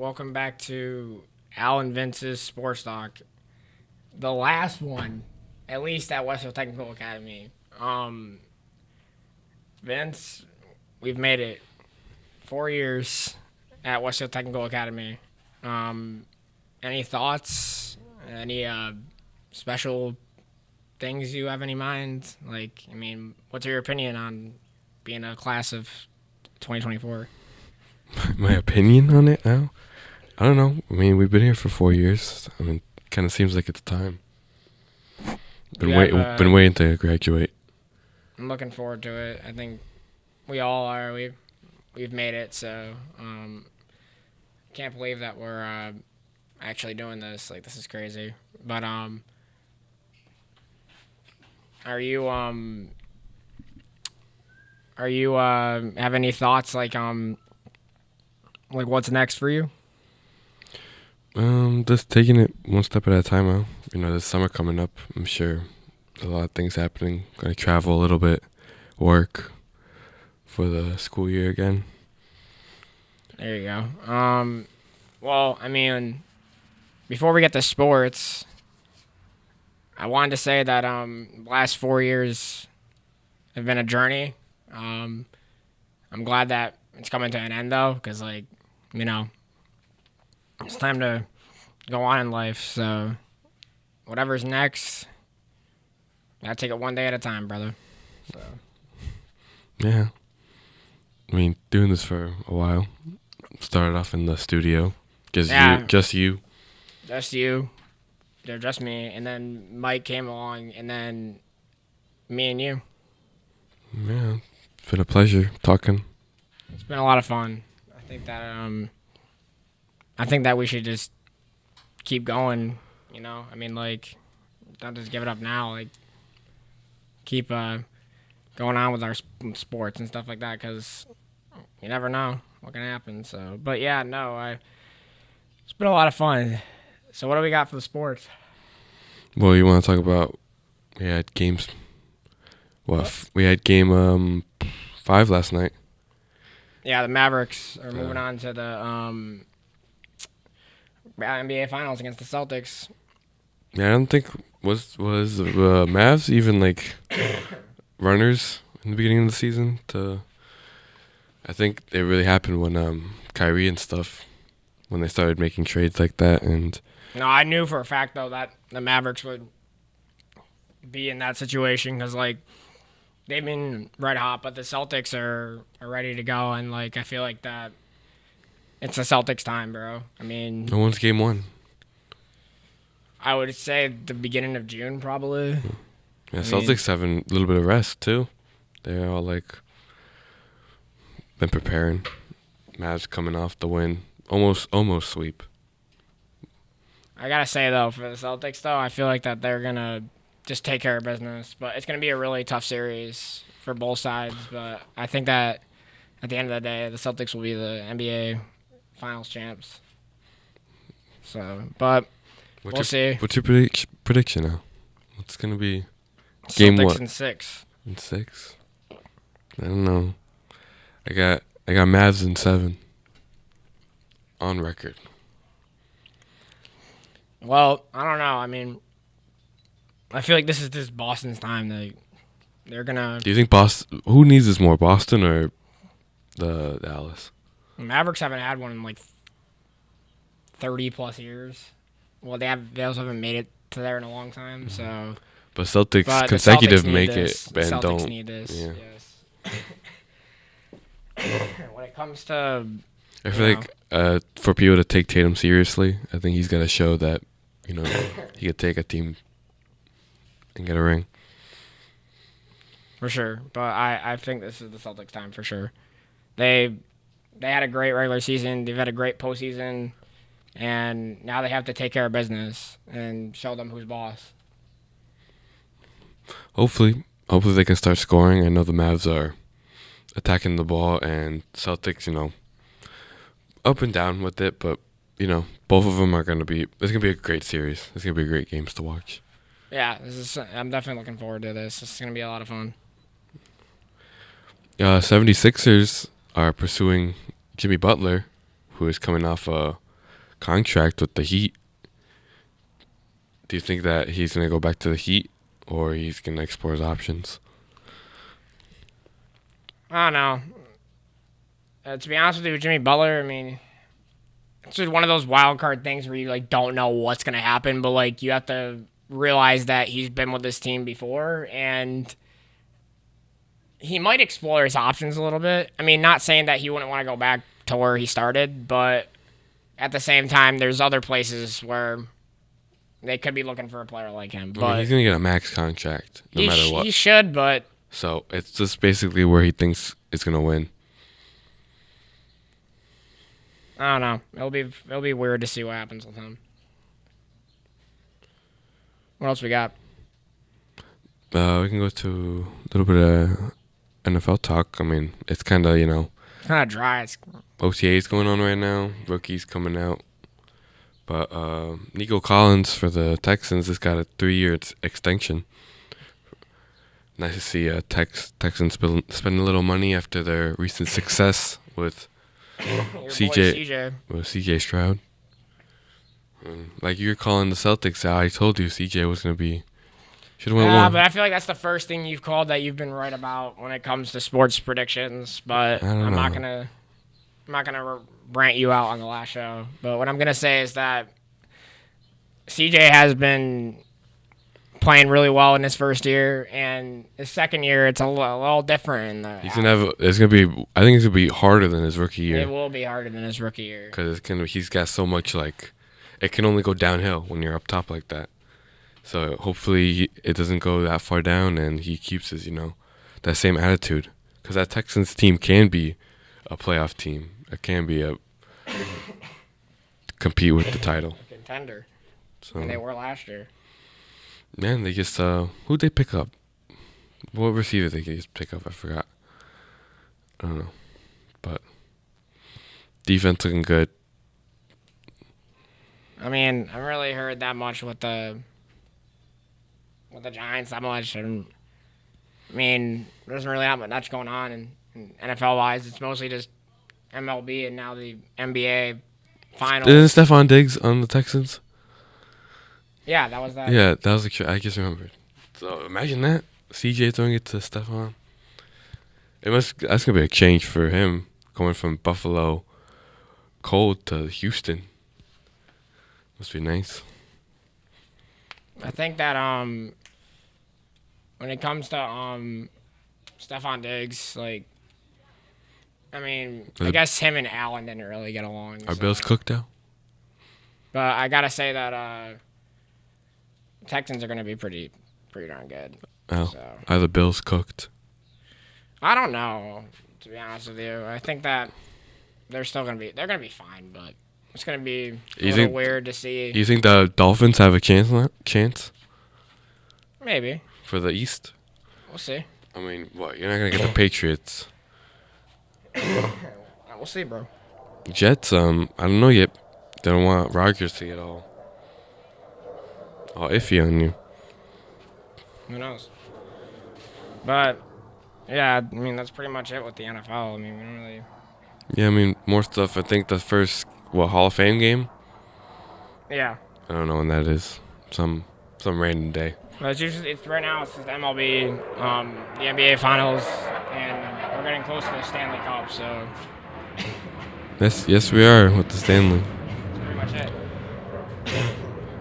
Welcome back to Al and Vince's Sports Talk. The last one, at least at Westfield Technical Academy. Vince, we've made it 4 years at Westfield Technical Academy. Any thoughts? Any special things you have in mind? What's your opinion on being a class of 2024? My opinion on it now? I don't know. I mean, we've been here for 4 years. I mean, kind of seems like it's time. Been waiting to graduate. I'm looking forward to it. I think we all are. We've made it. So can't believe that we're actually doing this. Like, this is crazy. But are you have any thoughts like what's next for you? Just taking it one step at a time now. You know, this summer coming up, I'm sure there's a lot of things happening. Gonna travel a little bit, work for the school year again. There you go. Well, I mean, before we get to sports, I wanted to say that the last 4 years have been a journey. I'm glad that it's coming to an end though, because it's time to go on in life. So whatever's next, gotta take it one day at a time, brother. So Yeah. I mean, doing this for a while. Started off in the studio. Just you. Just you. They're just me. And then Mike came along, and then me and you. Yeah. It's been a pleasure talking. It's been a lot of fun. I think that we should just keep going, you know? I mean, don't just give it up now. Keep going on with our sports and stuff like that, because you never know what can happen. So, but yeah, no, it's been a lot of fun. So what do we got for the sports? Well, you want to talk about, we had games. We had game 5 last night. Yeah, the Mavericks are moving on to the NBA Finals against the Celtics. Yeah, I don't think was Mavs even runners in the beginning of the season. I think it really happened when Kyrie and stuff, when they started making trades like that. And no, I knew for a fact though that the Mavericks would be in that situation, because they've been red hot, but the Celtics are ready to go, and I feel like that it's the Celtics' time, bro. I mean, no one's game 1. I would say the beginning of June, probably. Yeah, Celtics having a little bit of rest too. They're all been preparing. Mavs coming off the win, almost sweep. I gotta say though, for the Celtics though, I feel like that they're gonna just take care of business, but it's gonna be a really tough series for both sides. But I think that at the end of the day, the Celtics will be the NBA Finals champs. So, but we'll see. What's your prediction now? What's gonna be game Celtics what? in 6. In 6? I don't know. I got Mavs in 7. On record. Well, I don't know. I mean, I feel like this is Boston's time. They're gonna. Do you think Boston? Who needs this more, Boston or the Dallas? Mavericks haven't had one in 30 plus years. Well, they also haven't made it to there in a long time. So, but Celtics but consecutive the Celtics make this. it The and Celtics don't. need this. Yeah. Yes. When it comes to, I feel for people to take Tatum seriously, I think he's got to show that he could take a team and get a ring. For sure, but I think this is the Celtics' time for sure. They had a great regular season. They've had a great postseason, and now they have to take care of business and show them who's boss. Hopefully they can start scoring. I know the Mavs are attacking the ball, and Celtics, up and down with it, but both of them are going to be. It's going to be a great series. It's going to be great games to watch. Yeah, I'm definitely looking forward to this. This is going to be a lot of fun. 76ers are pursuing Jimmy Butler, who is coming off a contract with the Heat. Do you think that he's gonna go back to the Heat, or he's gonna explore his options? I don't know. To be honest with you, Jimmy Butler, I mean, it's just one of those wild card things where you like don't know what's gonna happen, but like you have to realize that he's been with this team before and he might explore his options a little bit. I mean, not saying that he wouldn't want to go back to where he started, but at the same time, there's other places where they could be looking for a player like him. But He's gonna get a max contract no matter what. He should, but So it's just basically where he thinks it's gonna win. I don't know. It'll be weird to see what happens with him. What else we got? We can go to a little bit of NFL talk. I mean, it's kind of Kind of dry. It's, OTAs going on right now. Rookies coming out. But Nico Collins for the Texans has got a 3-year extension. Nice to see Texans spend a little money after their recent success with CJ Stroud. Like you're calling the Celtics out, I told you CJ was gonna be. Should have went one. But I feel like that's the first thing you've called that you've been right about when it comes to sports predictions. But I'm not gonna rant you out on the last show. But what I'm gonna say is that CJ has been playing really well in his first year, and his second year it's a little different. He's gonna have. It's gonna be. I think it's gonna be harder than his rookie year. It will be harder than his rookie year because he's got so much it can only go downhill when you're up top like that. So hopefully it doesn't go that far down, and he keeps his that same attitude. Because that Texans team can be a playoff team. It can be compete with the title. A contender. So and they were last year. Man, they just who'd they pick up? What receiver they just pick up? I forgot. I don't know, but defense looking good. I mean, I haven't really heard that much with the Giants that much. And I mean, there doesn't really have much going on in NFL wise. It's mostly just MLB and now the NBA finals. Isn't Stephon Diggs on the Texans? Yeah, that was that. Yeah, that was I just remembered. So imagine that CJ throwing it to Stephon. That's gonna be a change for him going from Buffalo cold to Houston. Must be nice. I think that when it comes to Stephon Diggs, like, I mean, I guess him and Allen didn't really get along. Are Bills cooked out? But I gotta say that Texans are gonna be pretty darn good. Oh, so. Are the Bills cooked? I don't know, to be honest with you. I think that they're gonna be fine, but it's gonna be a little weird to see. You think the Dolphins have a chance? Maybe. For the East? We'll see. I mean, what? You're not gonna get the Patriots. We'll see, bro. Jets, I don't know yet. They don't want Rodgers to get all iffy on you. Who knows? But yeah, I mean that's pretty much it with the NFL. I mean, we don't really. Yeah, I mean more stuff. I think the first Hall of Fame game. Yeah. I don't know when that is. Some random day. But it's right now. It's just MLB, the NBA Finals, and we're getting close to the Stanley Cup. So. Yes, we are with the Stanley. That's pretty much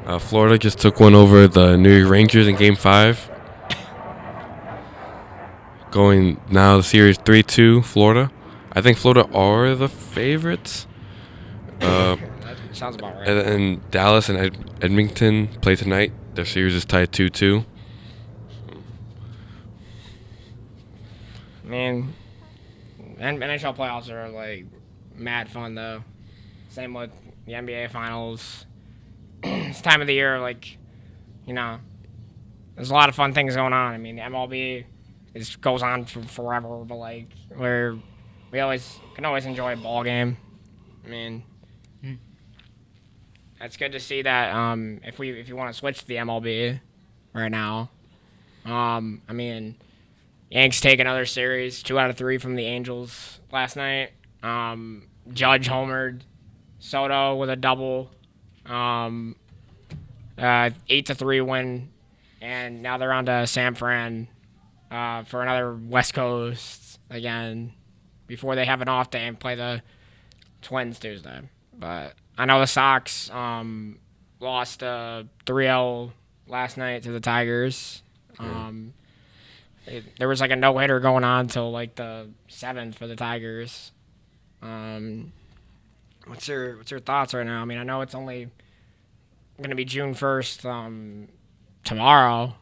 it. Florida just took one over the New York Rangers in Game 5. Going now the series 3-2 Florida. I think Florida are the favorites. That sounds about right. And Dallas and Edmonton play tonight. Their series is tied 2-2. I mean, NHL playoffs are like mad fun though. Same with the NBA Finals. This time of the year, like, there's a lot of fun things going on. I mean, the MLB goes on for forever, but like we can always enjoy a ball game. I mean, it's good to see that if you want to switch to the MLB right now, I mean, Yanks take another series, 2 out of 3 from the Angels last night. Judge homered, Soto with a double. 8-3 win, and now they're on to San Fran for another West Coast again before they have an off day and play the Twins Tuesday. But I know the Sox lost 3-0 last night to the Tigers. There was like a no hitter going on till like the 7th for the Tigers. What's your thoughts right now? I mean, I know it's only gonna be June 1st tomorrow.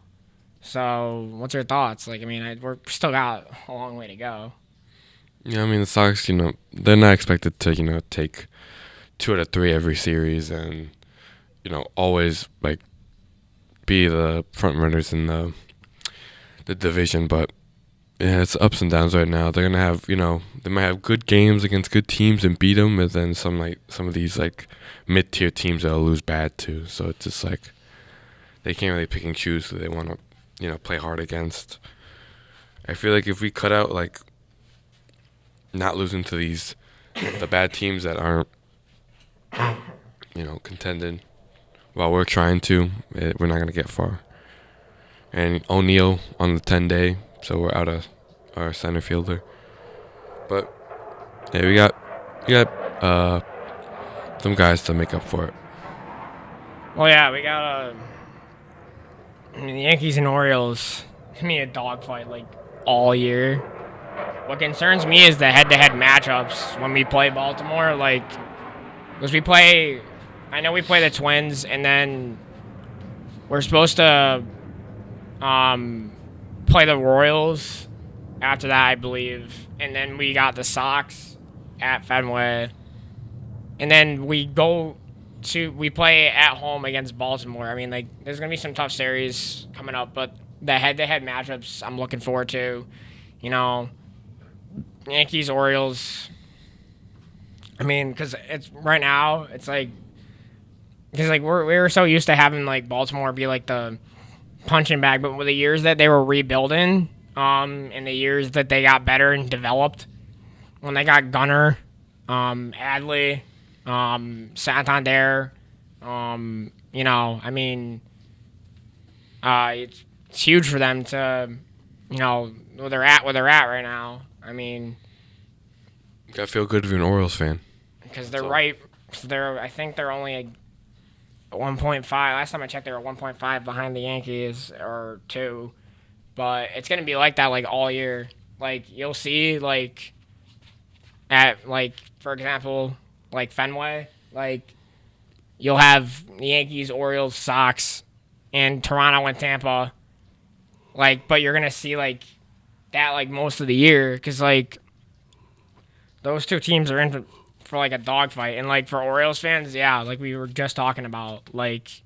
So what's your thoughts? Like, I mean, we're still got a long way to go. Yeah, I mean the Sox, they're not expected to, take 2 out of 3 every series and, always like be the front runners in the division. But yeah, it's ups and downs right now. They're gonna have, they might have good games against good teams and beat them, and then some of these like mid-tier teams that'll lose bad too. So it's just like they can't really pick and choose who they want to, play hard against. I feel like if we cut out like not losing to the bad teams that aren't, contending while we're trying to, we're not gonna get far. And O'Neill on the 10-day, so we're out of our center fielder. But yeah, we got some guys to make up for it. Well, yeah, we got the Yankees and Orioles. To me, a dogfight like all year. What concerns me is the head-to-head matchups when we play Baltimore. Like, because I know we play the Twins, and then we're supposed to play the Royals after that, I believe. And then we got the Sox at Fenway. And then we play at home against Baltimore. I mean, like, there's going to be some tough series coming up, but the head-to-head matchups I'm looking forward to. Yankees, Orioles. I mean, because it's right now, it's like, because like we were so used to having like Baltimore be like the punching bag, but with the years that they were rebuilding, and the years that they got better and developed, when they got Gunnar, Adley, Santander, I mean, it's huge for them to, where they're at right now. I mean, You gotta feel good if you're an Orioles fan. because they're right. I think they're only a 1.5. Last time I checked, they were 1.5 behind the Yankees or 2. But it's gonna be like that like all year. Like you'll see like at like for example like Fenway, like you'll have the Yankees, Orioles, Sox, and Toronto and Tampa. Like, but you're gonna see like that like most of the year because like those two teams are in for like a dogfight, and like for Orioles fans, yeah, like we were just talking about, like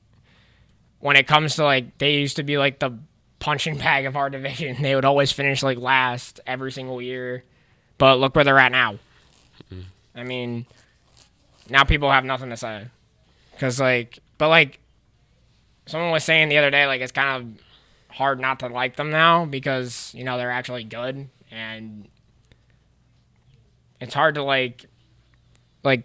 when it comes to like they used to be like the punching bag of our division. They would always finish like last every single year, but look where they're at now. I mean, now people have nothing to say because but like someone was saying the other day, like it's kind of hard not to like them now because they're actually good, and it's hard to like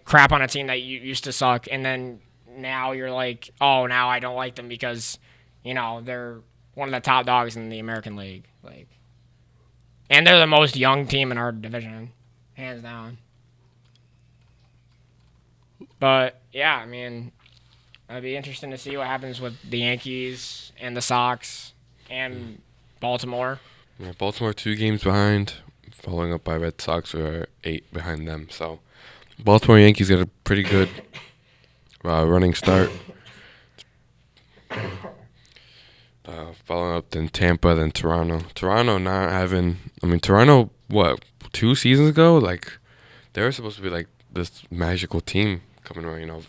crap on a team that you used to suck, and then now you're like, oh, now I don't like them because they're one of the top dogs in the American League, like, and they're the most young team in our division, hands down. But yeah, I mean, it'd be interesting to see what happens with the Yankees and the Sox and Baltimore. Yeah, Baltimore 2 games behind, following up by Red Sox, who are 8 behind them. So Baltimore Yankees got a pretty good running start. Following up, then Tampa, then Toronto. Toronto not having. I mean, Toronto, what, 2 seasons ago? Like, they were supposed to be like this magical team coming around.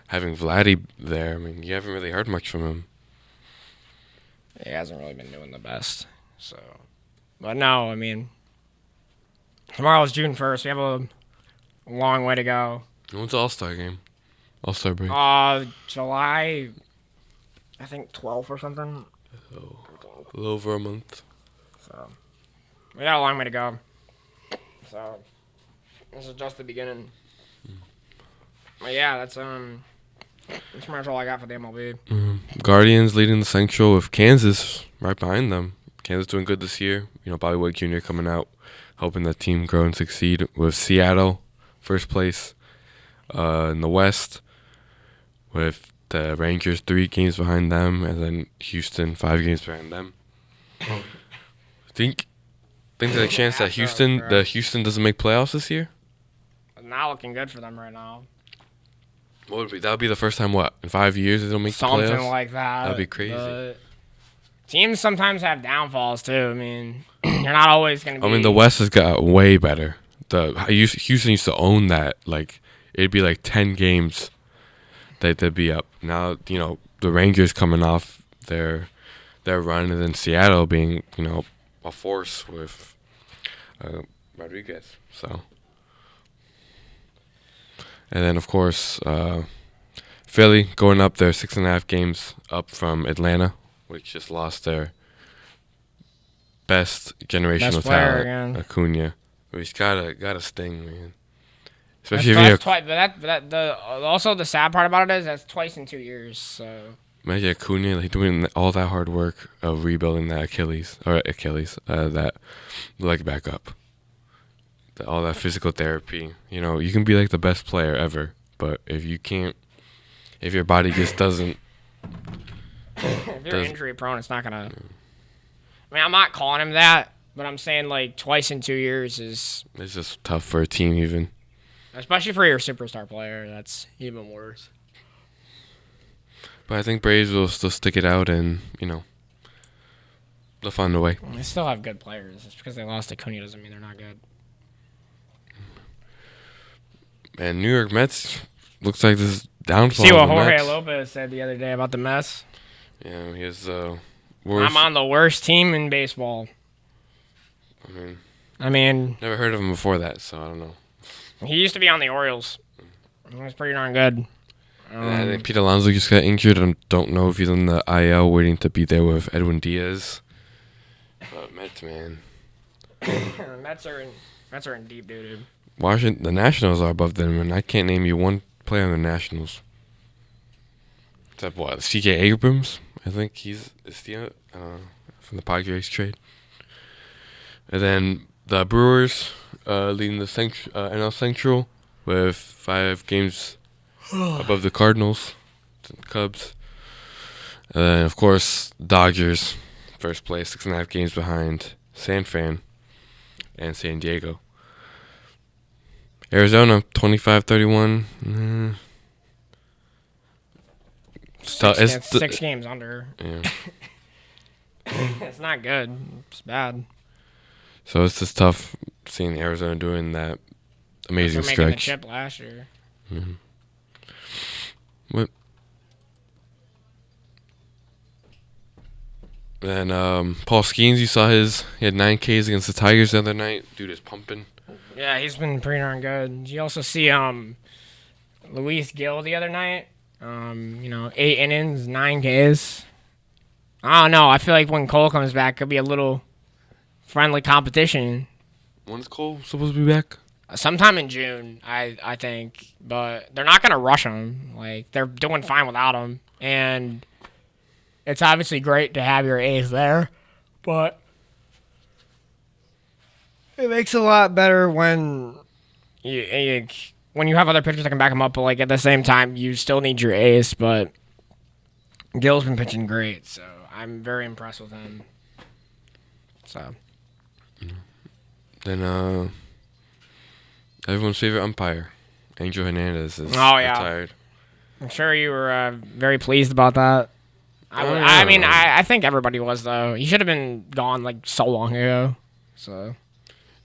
Having Vladdy there. I mean, you haven't really heard much from him. He hasn't really been doing the best. So, but no, I mean, tomorrow's June 1st. We have a long way to go. When's the All-Star game? All-Star break. July, I think 12th or something. So, a little over a month. So, we got a long way to go. So, this is just the beginning. But yeah, that's pretty much all I got for the MLB. Guardians leading the Central with Kansas right behind them. Kansas doing good this year. Bobby Witt Jr. coming out, helping the team grow and succeed. With Seattle first place in the West, with the Rangers 3 games behind them, and then Houston 5 games behind them. I think there's a chance that Houston doesn't make playoffs this year. Not looking good for them right now. What would be? That would be the first time in 5 years they don't make the playoffs. Something like that. That'd be crazy. But teams sometimes have downfalls too. I mean, you're not always gonna be. I mean, the West has got way better. Houston used to own that. Like it'd be like 10 games that they'd be up. Now the Rangers coming off their run, and then Seattle being a force with Rodriguez. So. And then, of course, Philly going up there 6.5 games up from Atlanta, which just lost their best generational talent, Acuna. Which gotta sting, man. Especially also the sad part about it is that's twice in 2 years. So imagine Acuna doing all that hard work of rebuilding that that leg back up. All that physical therapy, you can be like the best player ever, but if your body just doesn't. If you're injury prone, it's not gonna. I mean, I'm not calling him that, but I'm saying like twice in 2 years is. It's just tough for a team, even. Especially for your superstar player, that's even worse. But I think Braves will still stick it out, and they'll find a way. They still have good players. Just because they lost Acuna doesn't mean they're not good. And New York Mets looks like this downfall. See what Jorge Lopez said the other day about the Mets? Yeah, he has worst. I'm on the worst team in baseball. I mean, never heard of him before that, so I don't know. He used to be on the Orioles. He was pretty darn good. I think Pete Alonso just got injured. I don't know if he's on the IL waiting to be there with Edwin Diaz. But Mets, man. Mets are in deep doo-doo. Washington, the Nationals are above them, and I can't name you one player on the Nationals. Except what? C.J. Abrams? I think he's from the Padres trade. And then the Brewers leading the NL Central with 5 games above the Cardinals, Cubs. And then, of course, Dodgers, first place, 6.5 games behind San Fran and San Diego. Arizona, 25-31. It's 6 games under. Yeah. It's not good. It's bad. So it's just tough seeing Arizona doing that amazing stretch. They're making the chip last year. Mm-hmm. What? Then Paul Skeens, you saw he had 9 Ks against the Tigers the other night. Dude is pumping. Yeah, he's been pretty darn good. You also see Luis Gil the other night. 8 innings, 9 Ks. I don't know. I feel like when Cole comes back, it'll be a little friendly competition. When's Cole supposed to be back? Sometime in June, I think. But they're not going to rush him. Like, they're doing fine without him. And it's obviously great to have your ace there. But it makes it a lot better when you have other pitchers that can back him up. But, like, at the same time, you still need your ace. But Gil's been pitching great, so I'm very impressed with him. So. Then, everyone's favorite umpire, Angel Hernandez, is retired. I'm sure you were very pleased about that. I think everybody was, though. He should have been gone, like, so long ago. So.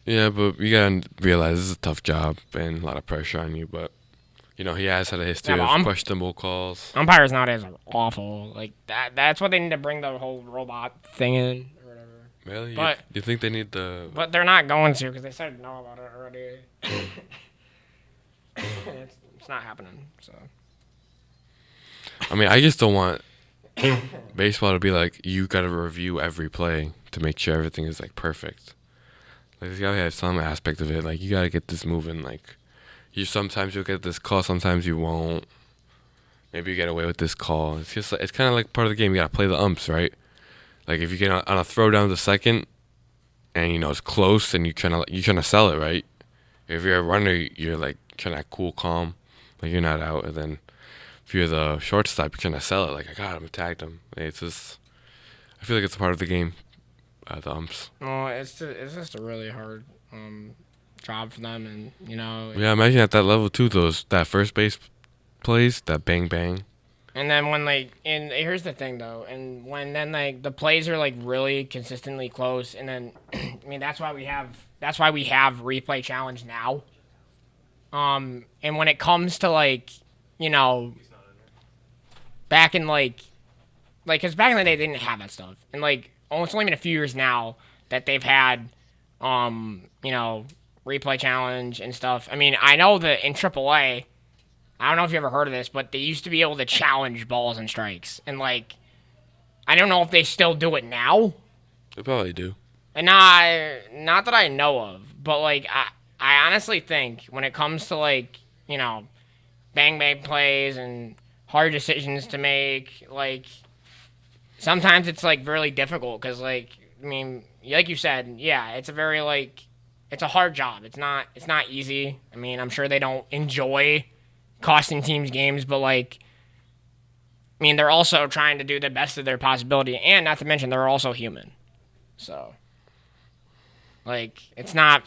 Yeah, but you gotta realize this is a tough job and a lot of pressure on you. But he has had a history of questionable calls. Umpires nowadays are awful. Like that's what they need to bring the whole robot thing in or whatever. Really? But you think they need the? But they're not going to because they said no about it already. It's not happening. So. I mean, I just don't want baseball to be like you got to review every play to make sure everything is like perfect. Like, there's gotta have some aspect of it. Like, you gotta get this moving. Like, Sometimes you'll get this call, sometimes you won't. Maybe you get away with this call. It's just it's kind of like part of the game. You gotta play the umps, right? Like if you get on a throw down to second, and it's close, and you're trying to sell it, right? If you're a runner, you're like trying to act cool, calm, like you're not out. And then if you're the shortstop, you're trying to sell it, like I got him, tagged him. It's just, I feel like it's a part of the game. The umps. No, it's just a really hard job for them, and Yeah, imagine at that level too. That first base plays, that bang bang. And then when and here's the thing though, and when then the plays are really consistently close, and then I mean that's why we have replay challenge now. And when it comes to back in because back in the day they didn't have that stuff, and it's only been a few years now that they've had replay challenge and stuff. I mean, I know that in AAA. I don't know if you ever heard of this, but they used to be able to challenge balls and strikes. And, I don't know if they still do it now. They probably do. And not that I know of. But, I honestly think when it comes to, bang plays and hard decisions to make, sometimes it's, really difficult. Because, I mean, like you said, yeah, it's a very, it's a hard job. It's not easy. I mean, I'm sure they don't enjoy costing teams games, but I mean, they're also trying to do the best of their possibility, and not to mention they're also human. So, it's not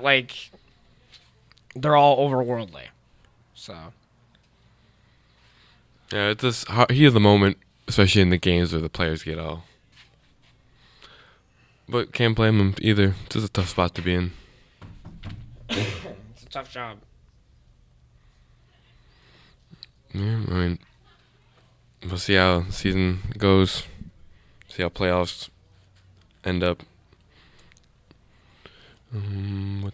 like they're all overworldly. So, yeah, it's just heat of the moment, especially in the games where the players get all. But can't blame them either. It's just a tough spot to be in. It's a tough job. Yeah, I mean, we'll see how the season goes. See how playoffs end up. And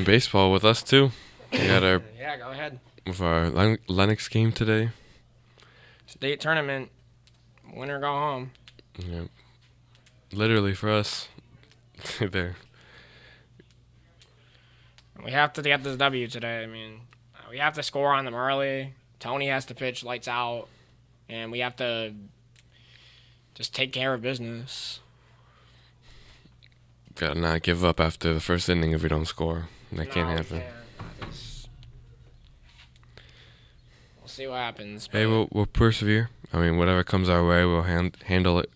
baseball with us too. We got our yeah. Go ahead. With our Lennox game today. State tournament, winner go home. Yeah, literally for us. There. We have to get this W today. I mean. We have to score on them early. Tony has to pitch lights out. And we have to just take care of business. Gotta not give up after the first inning if we don't score. That can't happen. We'll see what happens. Hey, we'll persevere. I mean, whatever comes our way, we'll handle it.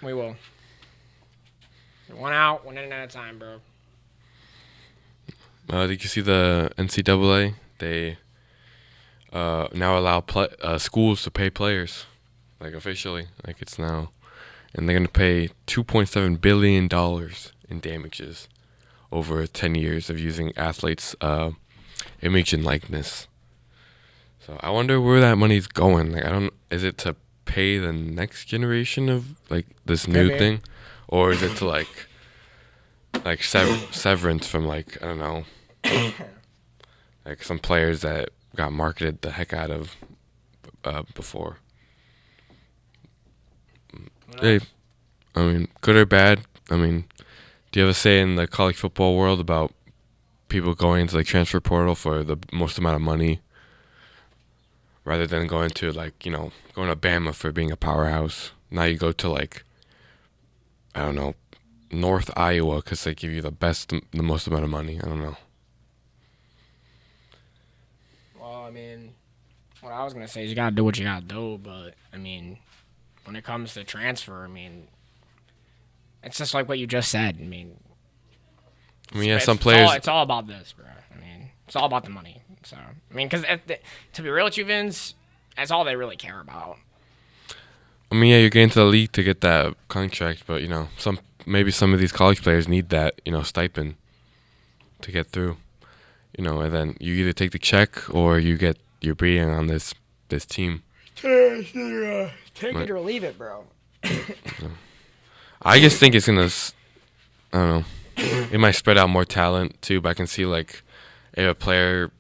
We will. 1 out, 1 inning at a time, bro. Did you see the NCAA? They now allow schools to pay players, officially, it's now, and they're gonna pay $2.7 billion in damages over 10 years of using athletes' image and likeness. So I wonder where that money's going. Is it to pay the next generation of this new thing, or is it to severance from I don't know. Some players that got marketed the heck out of before. Hey, I mean, good or bad? I mean, do you have a say in the college football world about people going into transfer portal for the most amount of money, rather than going to going to Bama for being a powerhouse? Now you go to I don't know, North Iowa because they give you the most amount of money. I don't know. I mean, what I was going to say is you got to do what you got to do, but, I mean, when it comes to transfer, I mean, it's just like what you just said. I mean, yeah, some players... It's all about this, bro. I mean, it's all about the money. So, I mean, because to be real with you, Vince, that's all they really care about. I mean, yeah, you're getting to the league to get that contract, but, maybe some of these college players need that, stipend to get through. And then you either take the check or you're being on this team. Take it or leave it, bro. I just think it's gonna. I don't know. It might spread out more talent too, but I can see if a player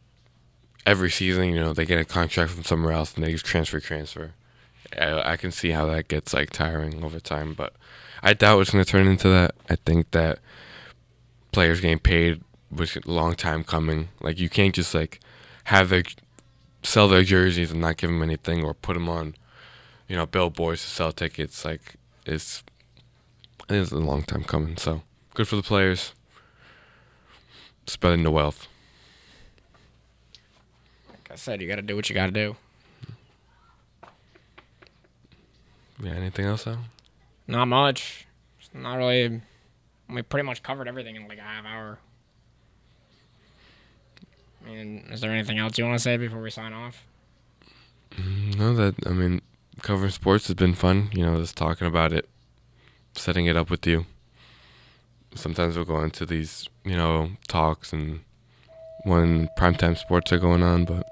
every season, they get a contract from somewhere else and they just transfer. I can see how that gets tiring over time, but I doubt it's gonna turn into that. I think that players getting paid was a long time coming. Like you can't just like have their sell their jerseys and not give them anything or put them on, billboards to sell tickets. Like it's a long time coming. So good for the players. Spreading the wealth. Like I said, you got to do what you got to do. Yeah. Anything else though? Not much. It's not really. We pretty much covered everything in like a half hour. I mean, is there anything else you want to say before we sign off? No, covering sports has been fun. Just talking about it, setting it up with you. Sometimes we'll go into these, talks and when primetime sports are going on, but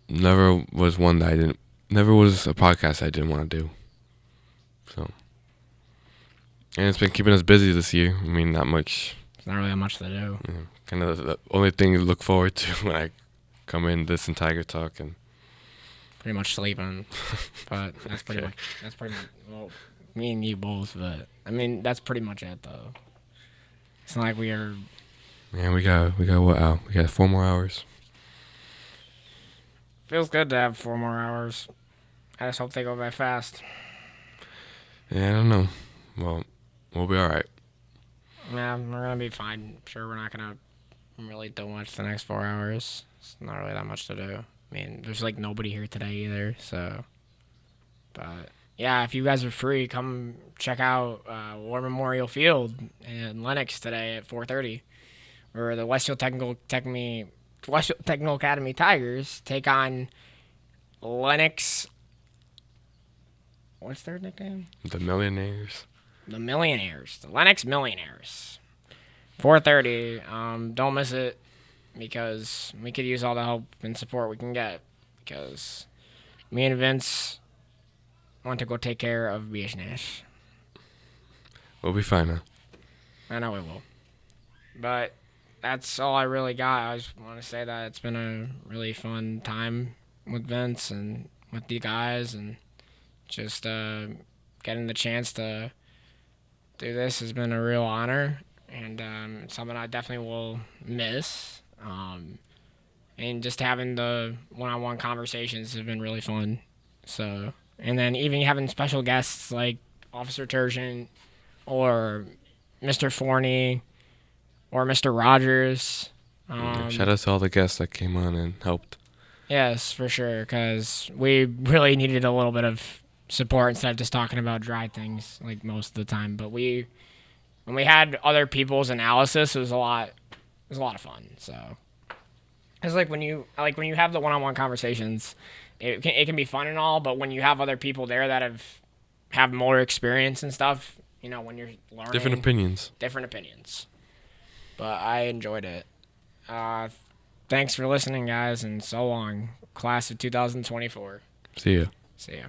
never was a podcast I didn't want to do. So, and it's been keeping us busy this year. I mean, not much. It's not really that much to do. Yeah, kind of the only thing to look forward to when I come in this and Tiger Talk and pretty much sleeping, but that's pretty much. Well, me and you both, but I mean that's pretty much it though. It's not like we are. Man, we got what out? We got 4 more hours. Feels good to have 4 more hours. I just hope they go by fast. Yeah, I don't know. Well, we'll be all right. Yeah, we're gonna be fine. I'm sure we're not gonna really do much the next 4 hours. It's not really that much to do. I mean, there's like nobody here today either, so. But yeah, if you guys are free, come check out War Memorial Field in Lenox today at 4:30, where the Westfield Technical Academy Tigers take on Lenox. What's their nickname? The Millionaires. The Millionaires. The Lenox Millionaires. 4:30. Don't miss it because we could use all the help and support we can get because me and Vince want to go take care of BH Nash. We'll be fine, huh? I know we will. But that's all I really got. I just want to say that it's been a really fun time with Vince and with the guys and just getting the chance to do this has been a real honor and something I definitely will miss. And just having the one-on-one conversations have been really fun. So, and then even having special guests like Officer Turgeon or Mr. Forney or Mr. Rogers. Shout out to all the guests that came on and helped. Yes, for sure, because we really needed a little bit of support instead of just talking about dry things like most of the time. But when we had other people's analysis, it was a lot of fun. So it's like when you have the one-on-one conversations, it can be fun and all, but when you have other people there that have more experience and stuff, when you're learning Different opinions. But I enjoyed it. Thanks for listening, guys, and so long. Class of 2024. See ya. See ya.